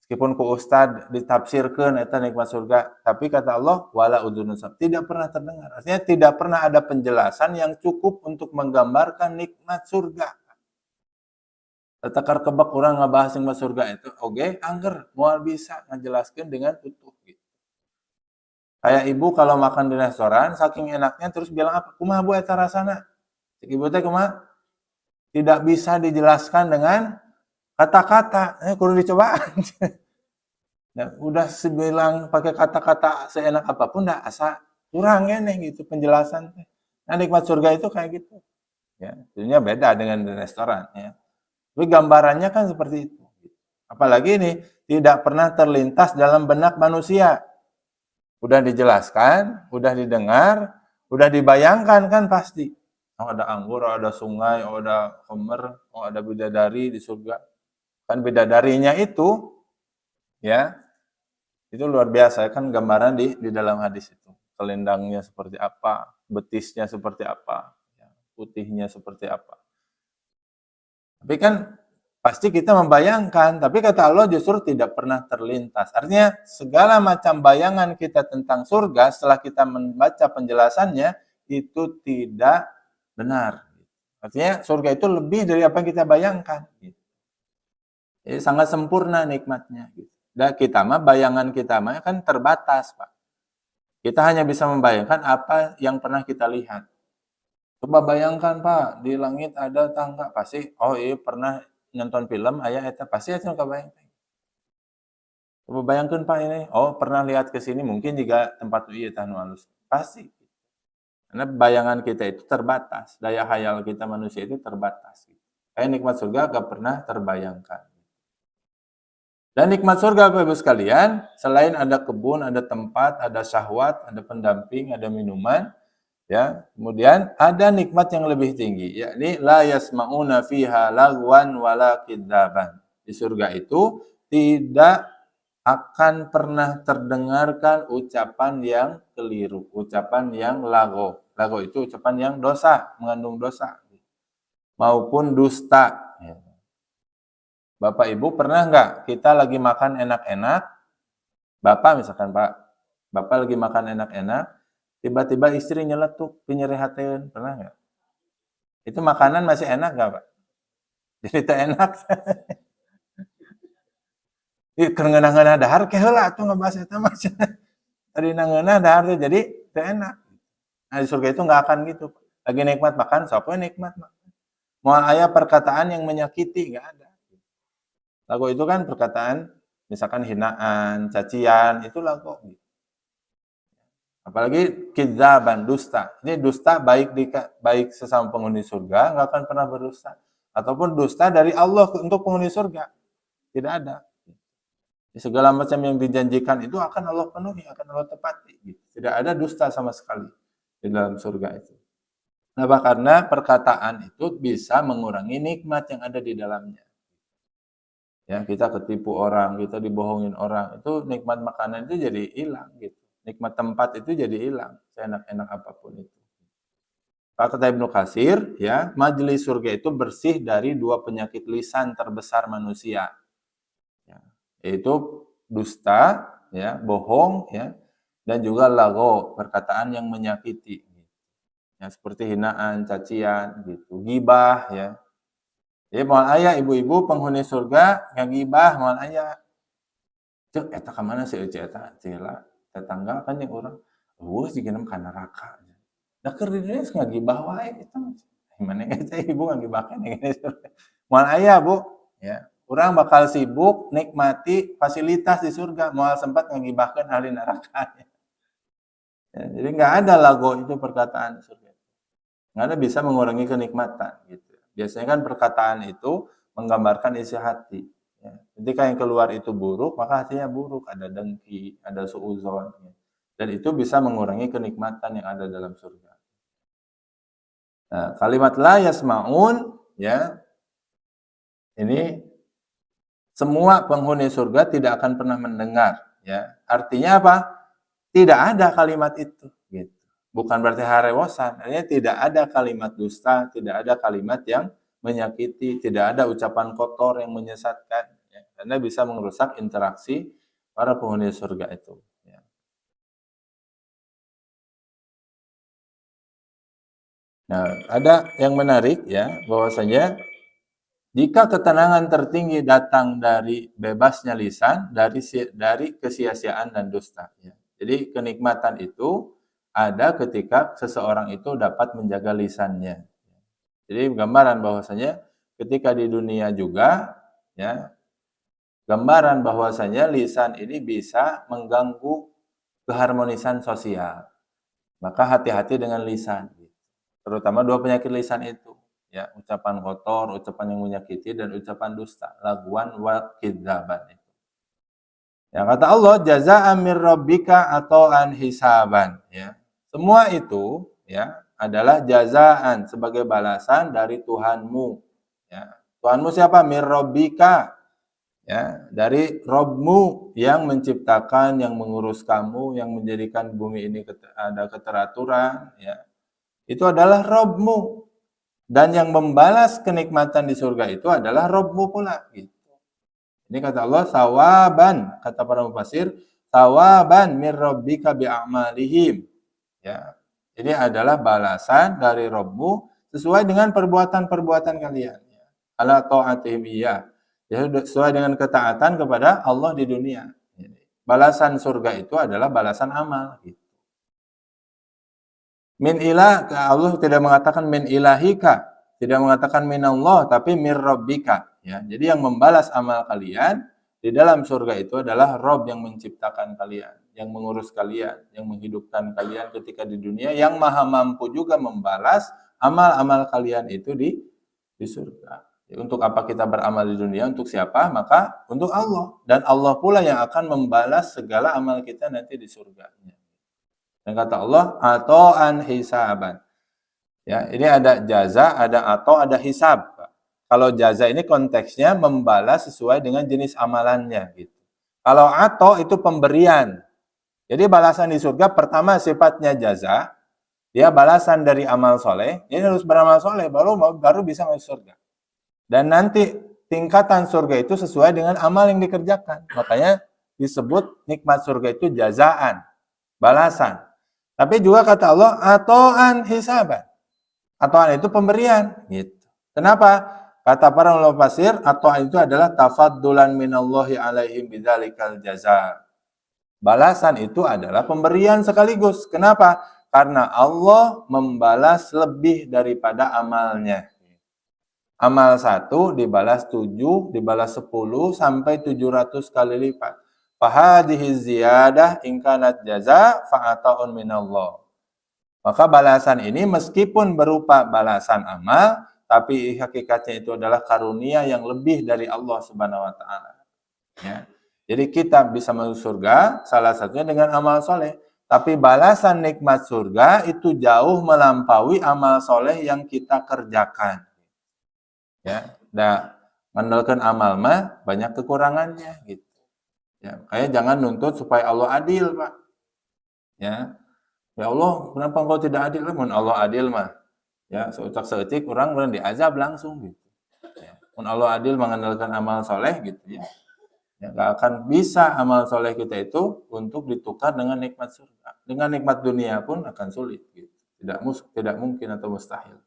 Meskipun ku ustad ditafsirkan itu nikmat surga. Tapi kata Allah, wala udhunun sami'at. Tidak pernah terdengar. Artinya tidak pernah ada penjelasan yang cukup untuk menggambarkan nikmat surga. Tetekar kebak orang ngebahas nikmat surga itu, oke, angger, moal bisa ngejelaskan dengan utuh gitu. Kayak ibu kalau makan di restoran, saking enaknya terus bilang apa? Kumaha bu eta rasana? Ibu teh kumaha? Tidak bisa dijelaskan dengan kata-kata. Kudu dicoba. Nah, udah sebilang pakai kata-kata seenak apapun, dah asa kurang nih gitu penjelasan. Nah, nikmat surga itu kayak gitu. Ya, tentunya beda dengan di restoran. Ya. Tapi gambarannya kan seperti itu. Apalagi ini tidak pernah terlintas dalam benak manusia. Udah dijelaskan, udah didengar, udah dibayangkan kan pasti. Oh, ada anggur, oh, ada sungai, oh, ada khamr, oh, ada bidadari di surga. Kan bidadarinya itu, ya, itu luar biasa kan gambaran di dalam hadis itu. Selendangnya seperti apa, betisnya seperti apa, putihnya seperti apa. Tapi kan pasti kita membayangkan, tapi kata Allah justru tidak pernah terlintas. Artinya segala macam bayangan kita tentang surga setelah kita membaca penjelasannya itu tidak benar. Artinya surga itu lebih dari apa yang kita bayangkan. Jadi sangat sempurna nikmatnya. Dan kita mah bayangan kita mah kan terbatas, Pak. Kita hanya bisa membayangkan apa yang pernah kita lihat. Coba bayangkan Pak, di langit ada tangga, pasti, oh iya pernah nonton film, ayah eta pasti aja kebayangkan. Coba bayangkan Pak ini, oh pernah lihat ke sini, mungkin juga tempat ieu tah nu alus. Pasti. Karena bayangan kita itu terbatas, daya hayal kita manusia itu terbatas. Kayak nikmat surga gak pernah terbayangkan. Dan nikmat surga Bapak Ibu sekalian, selain ada kebun, ada tempat, ada syahwat, ada pendamping, ada minuman, ya, kemudian ada nikmat yang lebih tinggi, yakni la yasmauna fiha lagwan wala kidzaban. Di surga itu tidak akan pernah terdengarkan ucapan yang keliru, ucapan yang lago. Lago itu ucapan yang dosa, mengandung dosa maupun dusta. Bapak Ibu pernah nggak kita lagi makan enak-enak, Bapak misalkan Pak, Bapak lagi makan enak-enak, tiba-tiba istri nyeletuk, penyerehateun, pernah nggak? Itu makanan masih enak nggak, Pak? Jadi tak enak. Kerengenah-ngenah dahar, keheula tuh ngebahas itu mas. Tadi nangenah dahar tuh, jadi tak enak. Nah di surga itu nggak akan gitu. Lagi nikmat makan, sopnya nikmat makan. Mau aya perkataan yang menyakiti, nggak ada. Lagu itu kan perkataan, misalkan hinaan, cacian, itu lagu. Apalagi kidzaban, dusta. Ini dusta baik sesama penghuni surga, nggak akan pernah berdusta. Ataupun dusta dari Allah untuk penghuni surga. Tidak ada. Segala macam yang dijanjikan itu akan Allah penuhi, akan Allah tepati. Tidak ada dusta sama sekali di dalam surga itu. Kenapa? Karena perkataan itu bisa mengurangi nikmat yang ada di dalamnya. Ya, kita ketipu orang, kita dibohongin orang, itu nikmat makanan itu jadi hilang gitu. Nikmat tempat itu jadi hilang, seenak-enak apapun itu. Kata Ibnu Katsir, ya, majelis surga itu bersih dari dua penyakit lisan terbesar manusia. Ya, yaitu dusta ya, bohong, ya, dan juga lago, perkataan yang menyakiti, ya, seperti hinaan, cacian, gitu, gibah, ya. Jadi moal aya ibu-ibu penghuni surga ngagibah moal aya. Cek eta ka mana si Ece eta? Cila tetangga kan jeung urang. Eueuh jigana ka neraka. Da keur di dieu ngagibah wae eta mah. Gimana eta ibu ngagibahkeun moal aya Bu, ya. Urang bakal sibuk nikmati fasilitas di surga, moal sempat ngagibahkeun ahli neraka. Ya, jadi nggak ada lago itu perkataan di surga. Nggak ada bisa mengurangi kenikmatan gitu. Biasanya kan perkataan itu menggambarkan isi hati. Ya. Ketika yang keluar itu buruk, maka hatinya buruk, ada dengki, ada suudzon. Ya. Dan itu bisa mengurangi kenikmatan yang ada dalam surga. Nah, kalimat la yasma'un, ya, ini semua penghuni surga tidak akan pernah mendengar. Ya. Artinya apa? Tidak ada kalimat itu. Gitu. Bukan berarti harewosan. Artinya tidak ada kalimat dusta, tidak ada kalimat yang menyakiti, tidak ada ucapan kotor yang menyesatkan. Ya. Karena bisa merusak interaksi para penghuni surga itu. Ya. Nah, ada yang menarik ya, bahwasanya jika ketenangan tertinggi datang dari bebasnya lisan, dari kesia-siaan dan dusta. Ya. Jadi kenikmatan itu ada ketika seseorang itu dapat menjaga lisannya. Jadi gambaran bahwasanya ketika di dunia juga, ya, gambaran bahwasanya lisan ini bisa mengganggu keharmonisan sosial. Maka hati-hati dengan lisan. Terutama dua penyakit lisan itu. Ya, ucapan kotor, ucapan yang menyakiti, dan ucapan dusta, laguan wa kidzaban. Ya, kata Allah, jaza'an mir rabbika atau an hisaban. Ya. Semua itu ya adalah jazaan sebagai balasan dari Tuhanmu. Ya. Tuhanmu siapa? Mir rabbika. Ya, dari Robmu yang menciptakan, yang mengurus kamu, yang menjadikan bumi ini ada keteraturan. Ya. Itu adalah Robmu. Dan yang membalas kenikmatan di surga itu adalah Robmu pula. Gitu. Ini kata Allah, sawaban. Kata para mufasir, sawaban mir rabbika bi'amalihim. Ya. Ini adalah balasan dari Robmu sesuai dengan perbuatan-perbuatan kalian. Ala ta'atihim iya. Ya, sesuai dengan ketaatan kepada Allah di dunia. Balasan surga itu adalah balasan amal. Gitu. Min ilah, Allah tidak mengatakan min ilahika, tidak mengatakan min Allah, tapi min rabbika. Ya, jadi yang membalas amal kalian di dalam surga itu adalah Rob yang menciptakan kalian, yang mengurus kalian, yang menghidupkan kalian ketika di dunia, yang maha mampu juga membalas amal-amal kalian itu di surga. Ya, untuk apa kita beramal di dunia? Untuk siapa? Maka untuk Allah. Dan Allah pula yang akan membalas segala amal kita nanti di surganya. Dan kata Allah, ato'an hisaban. Ya, ini ada jaza, ada atau, ada hisab. Kalau jaza ini konteksnya membalas sesuai dengan jenis amalannya. Gitu. Kalau atau itu pemberian. Jadi balasan di surga pertama sifatnya jaza, dia balasan dari amal soleh, dia harus beramal soleh baru bisa masuk surga. Dan nanti tingkatan surga itu sesuai dengan amal yang dikerjakan. Makanya disebut nikmat surga itu jazaan, balasan. Tapi juga kata Allah, ato'an hisaban. Ato'an itu pemberian. Gitu. Kenapa? Kata para ulama fasir, ato'an itu adalah tafaddulan minallahi alaihim bidzalikal jaza. Balasan itu adalah pemberian sekaligus. Kenapa? Karena Allah membalas lebih daripada amalnya. Amal 1 dibalas 7, dibalas 10, sampai 700 kali lipat. Fahadihi ziyadah ingkanat jaza fa'ata'un minallah. Maka balasan ini meskipun berupa balasan amal, tapi hakikatnya itu adalah karunia yang lebih dari Allah Subhanahu wa taala. Ya. Jadi kita bisa masuk surga salah satunya dengan amal soleh. Tapi balasan nikmat surga itu jauh melampaui amal soleh yang kita kerjakan. Ya, mengandalkan amal mah banyak kekurangannya gitu. Ya, kayak jangan nuntut supaya Allah adil, Pak. Ya. Ya Allah, kenapa engkau tidak adil? Mun Allah adil mah. Ya, seucap seetik orang diazab langsung gitu. Ya. Mun Allah adil mengandalkan amal soleh gitu ya. Ya, nggak akan bisa amal soleh kita itu untuk ditukar dengan nikmat surga. Dengan nikmat dunia pun akan sulit. Gitu. Tidak mungkin atau mustahil.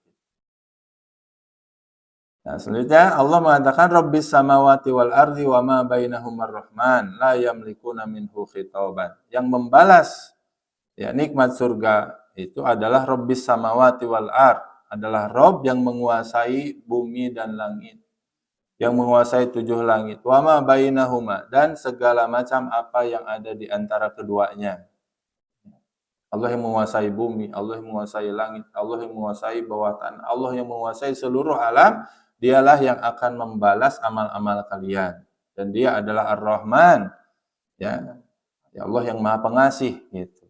Nah, selanjutnya Allah mengatakan Rabbis samawati wal ardi wa ma bainahumar rahman la yamlikuna minhu khitaban. Yang membalas ya nikmat surga itu adalah Rabbis samawati wal ard, adalah Rob yang menguasai bumi dan langit, yang menguasai 7 langit, wa ma bainahuma, dan segala macam apa yang ada di antara keduanya. Allah yang menguasai bumi, Allah yang menguasai langit, Allah yang menguasai bawah tanah, Allah yang menguasai seluruh alam, dialah yang akan membalas amal-amal kalian. Dan dia adalah Ar-Rahman, ya. Ya Allah yang Maha Pengasih gitu.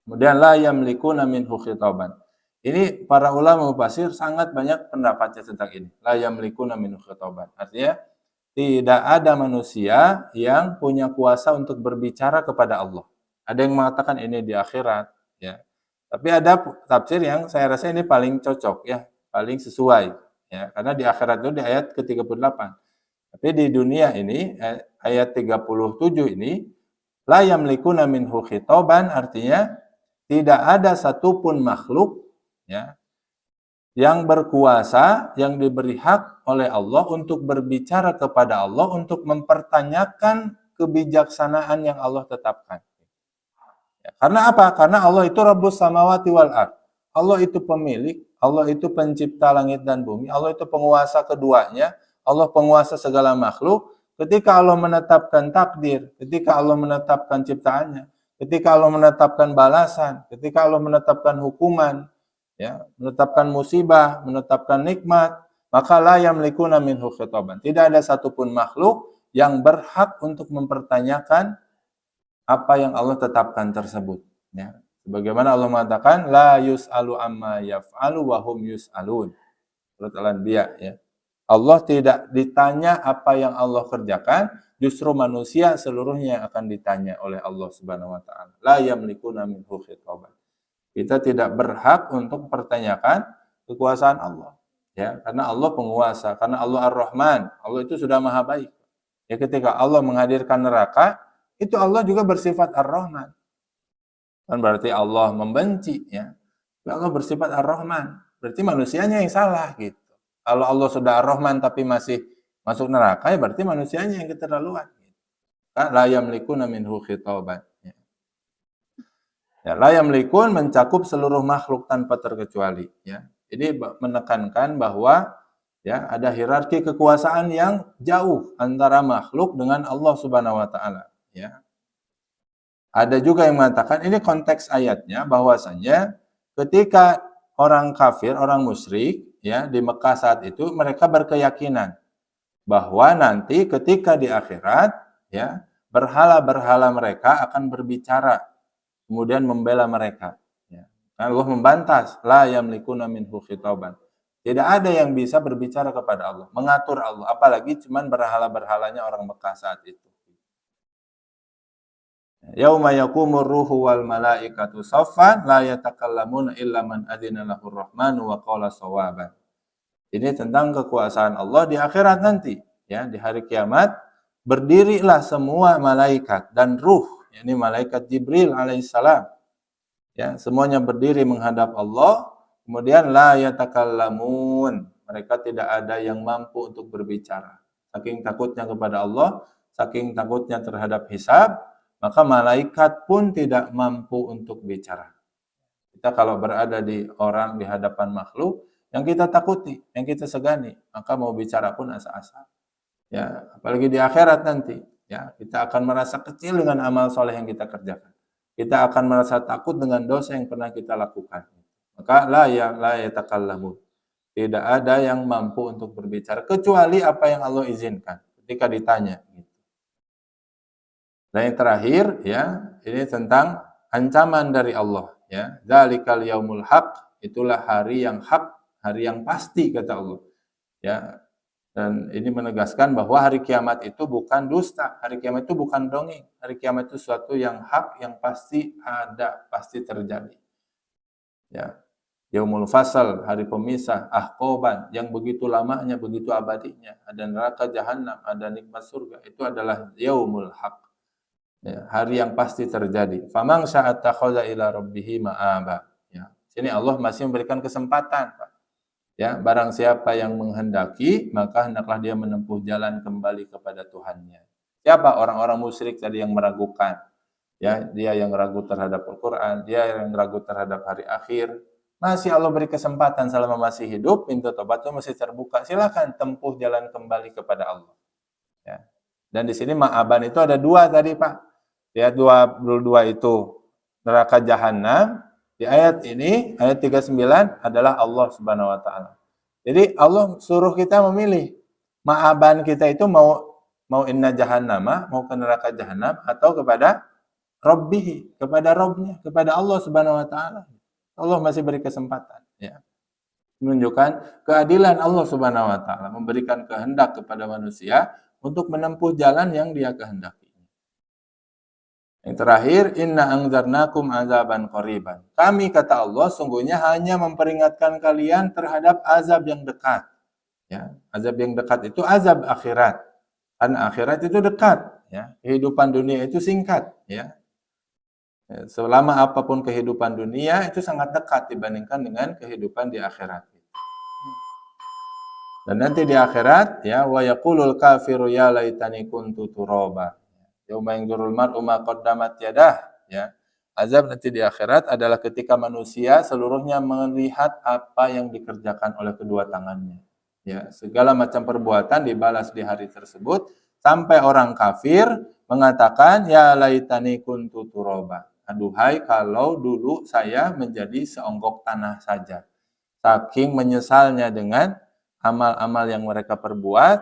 Kemudian la yamlikuna minhu khitaban. Ini para ulama mufassir sangat banyak pendapatnya tentang ini. La yamlikuna minhu khitaban. Artinya tidak ada manusia yang punya kuasa untuk berbicara kepada Allah. Ada yang mengatakan ini di akhirat, ya. Tapi ada tafsir yang saya rasa ini paling cocok, ya, paling sesuai, ya. Karena di akhirat itu di ayat ke-38. Tapi di dunia ini ayat 37 ini la yamlikuna minhu khitaban, artinya tidak ada satupun makhluk, ya, yang berkuasa, yang diberi hak oleh Allah untuk berbicara kepada Allah, untuk mempertanyakan kebijaksanaan yang Allah tetapkan. Ya, karena apa? Karena Allah itu Rabbus samawati wal ard. Allah itu pemilik, Allah itu pencipta langit dan bumi, Allah itu penguasa keduanya, Allah penguasa segala makhluk. Ketika Allah menetapkan takdir, ketika Allah menetapkan ciptaannya, ketika Allah menetapkan balasan, ketika Allah menetapkan hukuman, ya, menetapkan musibah, menetapkan nikmat, maka la yamlikuna minhu khitaban. Tidak ada satupun makhluk yang berhak untuk mempertanyakan apa yang Allah tetapkan tersebut, ya. Sebagaimana Allah mengatakan la yus'alu amma yaf'alu wa hum yus'alun. Surat Al-Anbiya, ya. Allah tidak ditanya apa yang Allah kerjakan, justru manusia seluruhnya akan ditanya oleh Allah Subhanahu wa taala. La yamlikuna minhu khitaban. Kita tidak berhak untuk mempertanyakan kekuasaan Allah, ya, karena Allah penguasa, karena Allah Ar-Rahman, Allah itu sudah maha baik. Ya, ketika Allah menghadirkan neraka, itu Allah juga bersifat Ar-Rahman. Kan berarti Allah membenci, ya. Allah bersifat Ar-Rahman, berarti manusianya yang salah gitu. Kalau Allah sudah Ar-Rahman tapi masih masuk neraka, ya berarti manusianya yang keterlaluan. La yamlikuna minhu khitaban. Ya, la yamlikun mencakup seluruh makhluk tanpa terkecuali, ya. Ini menekankan bahwa, ya, ada hierarki kekuasaan yang jauh antara makhluk dengan Allah Subhanahu wa taala, ya. Ada juga yang mengatakan ini konteks ayatnya bahwasanya ketika orang kafir, orang musyrik, ya, di Mekah saat itu mereka berkeyakinan bahwa nanti ketika di akhirat, ya, berhala-berhala mereka akan berbicara, kemudian membela mereka, ya. Allah membantah la yamlikuna minhu khitaban. Tidak ada yang bisa berbicara kepada Allah, mengatur Allah, apalagi cuman berhala-berhalanya orang Mekah saat itu. Yauma yaqumur ruhu wal malaikatu saffan la yatakallamuna illa man adzina lahur rahmanu wa qala shawaban. Ini tentang kekuasaan Allah di akhirat nanti, ya, di hari kiamat berdirilah semua malaikat dan ruh, yakni malaikat Jibril alaihissalam, ya, semuanya berdiri menghadap Allah, kemudian la yatakallamun, mereka tidak ada yang mampu untuk berbicara. Saking takutnya kepada Allah, saking takutnya terhadap hisab, maka malaikat pun tidak mampu untuk bicara. Kita kalau berada di orang, di hadapan makhluk yang kita takuti, yang kita segani, maka mau bicara pun asa-asa. Ya, apalagi di akhirat nanti, ya, kita akan merasa kecil dengan amal soleh yang kita kerjakan. Kita akan merasa takut dengan dosa yang pernah kita lakukan. Maka la yatakallamun. Tidak ada yang mampu untuk berbicara kecuali apa yang Allah izinkan ketika ditanya. Dan yang terakhir, ya, ini tentang ancaman dari Allah, ya. Dzalikal yaumul haq, itulah hari yang hak, hari yang pasti kata Allah. Ya. Dan ini menegaskan bahwa hari kiamat itu bukan dusta, hari kiamat itu bukan dongeng. Hari kiamat itu suatu yang hak, yang pasti ada, pasti terjadi. Ya. Yaumul fasal, hari pemisah, ahqaban, yang begitu lamanya, begitu abadinya. Ada neraka jahanam, ada nikmat surga. Itu adalah yaumul haq. Ya, hari yang pasti terjadi. Faman syaa'a takhadha ila rabbih ma'aba. Ya. Sini Allah masih memberikan kesempatan, Pak. Ya, barang siapa yang menghendaki, maka hendaklah dia menempuh jalan kembali kepada Tuhannya. Siapa orang-orang musyrik tadi yang meragukan? Ya, dia yang ragu terhadap Al-Quran, dia yang ragu terhadap hari akhir. Masih Allah beri kesempatan selama masih hidup, pintu tobatnya masih terbuka. Silakan tempuh jalan kembali kepada Allah. Ya. Dan di sini ma'aban itu ada dua tadi, Pak. Lihat dua itu neraka jahanam. Di ayat ini, ayat 39 adalah Allah Subhanahu wa taala. Jadi Allah suruh kita memilih. Ma'aban kita itu mau inna jahannama, mau ke neraka jahanam atau kepada Rabbihi, kepada Rabbnya, kepada Allah Subhanahu wa taala. Allah masih beri kesempatan, ya. Menunjukkan keadilan Allah Subhanahu wa taala, memberikan kehendak kepada manusia untuk menempuh jalan yang Dia kehendaki. Yang terakhir, inna anzarnakum azaban qariban. Kami, kata Allah, sungguhnya hanya memperingatkan kalian terhadap azab yang dekat. Ya, azab yang dekat itu azab akhirat. Karena akhirat itu dekat, ya. Kehidupan dunia itu singkat, ya. Selama apapun kehidupan dunia itu sangat dekat dibandingkan dengan kehidupan di akhirat. Dan nanti di akhirat, ya, wa yaqulul kafiru ya laitani kuntu turaba. Yauma yanzurul mar'u ma qaddamat yadah, ya. Azab nanti di akhirat adalah ketika manusia seluruhnya melihat apa yang dikerjakan oleh kedua tangannya. Ya, segala macam perbuatan dibalas di hari tersebut sampai orang kafir mengatakan ya laitani kuntu turaba. Aduhai kalau dulu saya menjadi seonggok tanah saja. Saking menyesalnya dengan amal-amal yang mereka perbuat,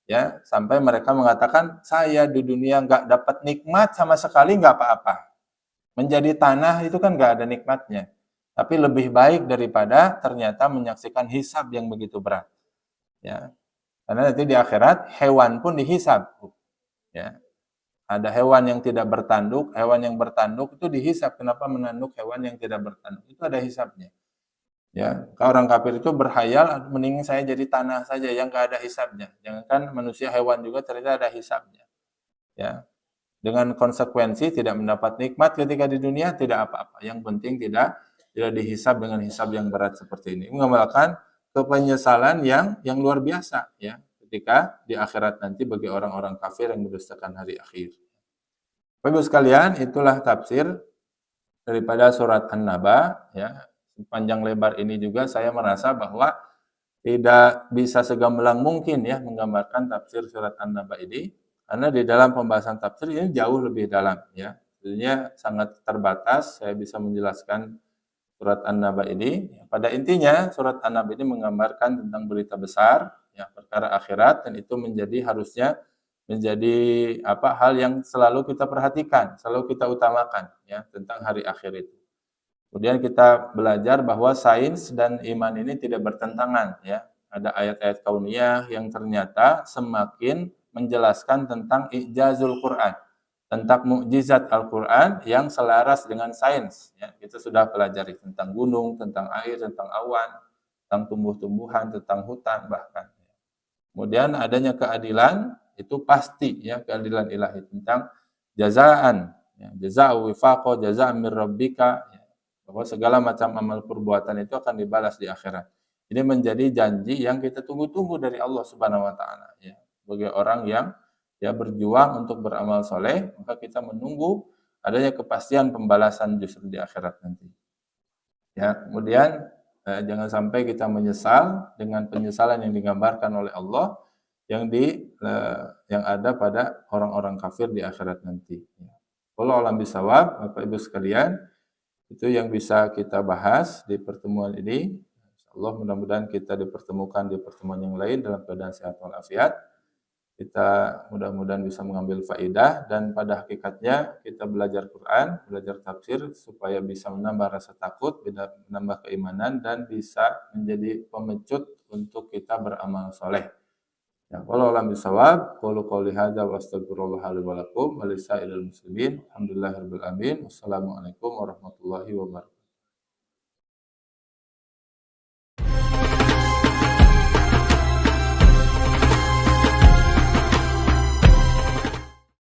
ya, sampai mereka mengatakan saya di dunia nggak dapat nikmat sama sekali, nggak apa-apa. Menjadi tanah itu kan nggak ada nikmatnya. Tapi lebih baik daripada ternyata menyaksikan hisab yang begitu berat. Ya. Karena nanti di akhirat hewan pun dihisab. Ya. Ada hewan yang tidak bertanduk, hewan yang bertanduk itu dihisab. Kenapa menanduk hewan yang tidak bertanduk? Itu ada hisabnya. Ya, kalau orang kafir itu berhayal, mending saya jadi tanah saja yang nggak ada hisabnya. Jangankan manusia, hewan juga ternyata ada hisabnya. Ya, dengan konsekuensi tidak mendapat nikmat ketika di dunia tidak apa-apa. Yang penting tidak dihisab dengan hisab yang berat seperti ini. Menggambarkan kepenyesalan yang luar biasa, ya, ketika di akhirat nanti bagi orang-orang kafir yang mendustakan hari akhir. Bapak-Ibu sekalian, itulah tafsir daripada surat An-Naba, ya. Panjang lebar ini juga saya merasa bahwa tidak bisa segamblang mungkin, ya, menggambarkan tafsir surat An-Naba ini, karena di dalam pembahasan tafsir ini jauh lebih dalam, ya. Sebenarnya sangat terbatas saya bisa menjelaskan surat An-Naba ini. Pada intinya surat An-Naba ini menggambarkan tentang berita besar, ya, perkara akhirat, dan itu harusnya menjadi hal yang selalu kita perhatikan, selalu kita utamakan, ya, tentang hari akhir itu. Kemudian kita belajar bahwa sains dan iman ini tidak bertentangan, ya. Ada ayat-ayat kauniyah yang ternyata semakin menjelaskan tentang ijazul Quran, tentang mukjizat Al-Quran yang selaras dengan sains. Ya, kita sudah pelajari tentang gunung, tentang air, tentang awan, tentang tumbuh-tumbuhan, tentang hutan bahkan. Kemudian adanya keadilan itu pasti, ya, keadilan ilahi tentang jazaan, ya, jaza'u wifaqo, jaza'an mir rabbika, ya, bahwa segala macam amal perbuatan itu akan dibalas di akhirat. Ini menjadi janji yang kita tunggu-tunggu dari Allah Subhanahu wa taala, ya. Bagi orang yang berjuang untuk beramal soleh, maka kita menunggu adanya kepastian pembalasan justru di akhirat nanti. Ya, kemudian jangan sampai kita menyesal dengan penyesalan yang digambarkan oleh Allah yang ada pada orang-orang kafir di akhirat nanti. Wallahu a'lam bishawab, Bapak Ibu sekalian, itu yang bisa kita bahas di pertemuan ini. Insyaallah mudah-mudahan kita dipertemukan di pertemuan yang lain dalam keadaan sehat walafiat. Kita mudah-mudahan bisa mengambil faidah, dan pada hakikatnya kita belajar Quran, belajar tafsir supaya bisa menambah rasa takut, menambah keimanan, dan bisa menjadi pemecut untuk kita beramal soleh. Ya, wallahu a'lam bishawab. Qulu qouli hadza wa astaghfirullah li wa lakum wa lisa'ilil muslimin. Alhamdulillahirabbil alamin. Wassalamualaikum warahmatullahi wabarakatuh.